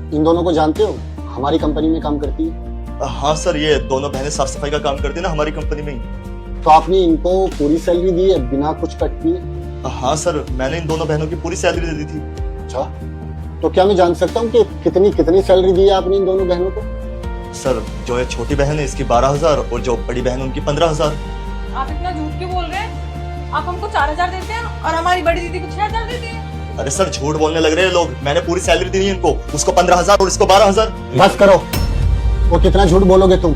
इन दोनों को जानते हो? हमारी कंपनी में काम करती है। हाँ सर, ये दोनों बहनें साफ सफाई का काम करती है ना हमारी कंपनी में ही। तो आपने इनको पूरी सैलरी दी है बिना कुछ कट किए? हाँ सर, मैंने इन दोनों बहनों की पूरी सैलरी दे दी थी। अच्छा, तो क्या मैं जान सकता हूँ कि कितनी कितनी सैलरी दी है आपने इन दोनों बहनों को? सर, जो ये छोटी बहन है इसकी 12,000 और जो बड़ी बहन है उनकी 15,000। आप इतना झूठ क्यों बोल रहे हैं? आप हमको 4,000 देते हैं और हमारी बड़ी दीदी को 6,000 देती है। अरे सर, झूठ बोलने लग रहे हैं लोग। मैंने पूरी सैलरी दी है इनको, उसको 15,000 और इसको 12,000। बस करो, वो कितना झूठ बोलोगे तुम?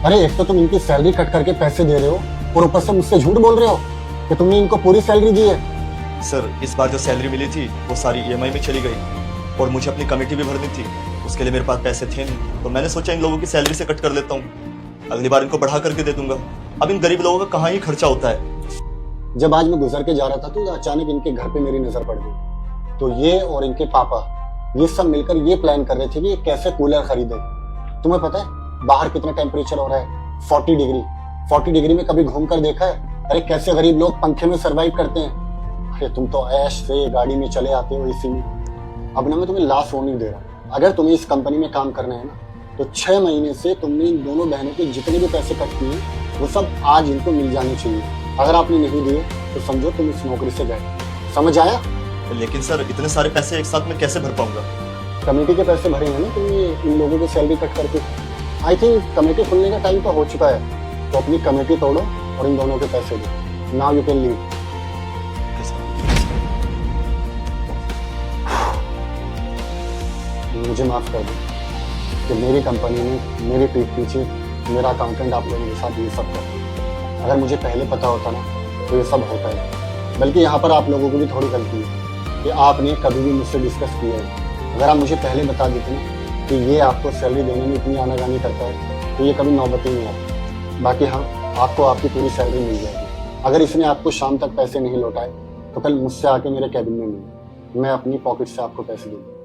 अरे एक तो तुम इनकी सैलरी कट करके पैसे दे रहे हो और ऊपर से मुझसे झूठ बोल रहे हो कि तुमने इनको पूरी सैलरी दी है। सर, इस बार जो सैलरी मिली थी वो सारी ईएमआई में चली गई और मुझे अपनी कमेटी भी भरनी थी। उसके लिए मेरे पास पैसे थे नहीं, तो मैंने सोचा इन लोगों की सैलरी से कट कर लेता हूँ। अगली बार इनको बढ़ा करके दे दूंगा। अब इन गरीब लोगों का कहाँ ही खर्चा होता है। जब आज मैं गुजर के जा रहा था तो अचानक इनके घर पे मेरी नजर पड़ गई। तो ये और इनके पापा ये सब मिलकर ये प्लान कर रहे थे कि ये कैसे कूलर खरीदे। तुम्हें पता है बाहर कितना टेम्परेचर हो रहा है? 40 डिग्री। 40 डिग्री में कभी घूम कर देखा है? अरे कैसे गरीब लोग पंखे में सरवाइव करते हैं। अरे तुम तो ऐश से गाड़ी में चले आते हो एसी में। अब ना मैं तुम्हें लास्ट वार्निंग दे रहा हूँ, अगर तुम्हें इस कंपनी में काम करना है ना तो 6 महीने से तुमने इन दोनों बहनों के जितने भी पैसे कट किए वो सब आज इनको मिल जाने चाहिए। अगर आपने नहीं दिए तो समझो तुम इस नौकरी से गए। समझ आया? लेकिन सर, इतने सारे पैसे एक साथ में कैसे भर पाऊंगा? कमेटी के पैसे भरे हैं ना तुमने इन लोगों की सैलरी कट करके। आई थिंक कमेटी खुलने का टाइम तो हो चुका है, तो अपनी कमेटी तोड़ो और इन दोनों के पैसे दो। Now you can leave. मुझे माफ कर दो कि मेरी कंपनी में मेरी पीठ पीछे मेरा अकाउंटेंट आप लोगों के साथ ये सब करता। अगर मुझे पहले पता होता ना तो ये सब होता है। बल्कि यहाँ पर आप लोगों को भी थोड़ी गलती है कि आपने कभी भी मुझसे डिस्कस किया है। अगर आप मुझे पहले बता देते ना कि ये आपको सैलरी देने में इतनी आनाकानी करता है तो ये कभी नौबत ही नहीं आती। बाकी हाँ, आपको आपकी पूरी सैलरी मिल जाएगी। अगर इसने आपको शाम तक पैसे नहीं लौटाए तो कल मुझसे आके मेरे कैबिन में मिले, मैं अपनी पॉकेट से आपको पैसे दूंगा।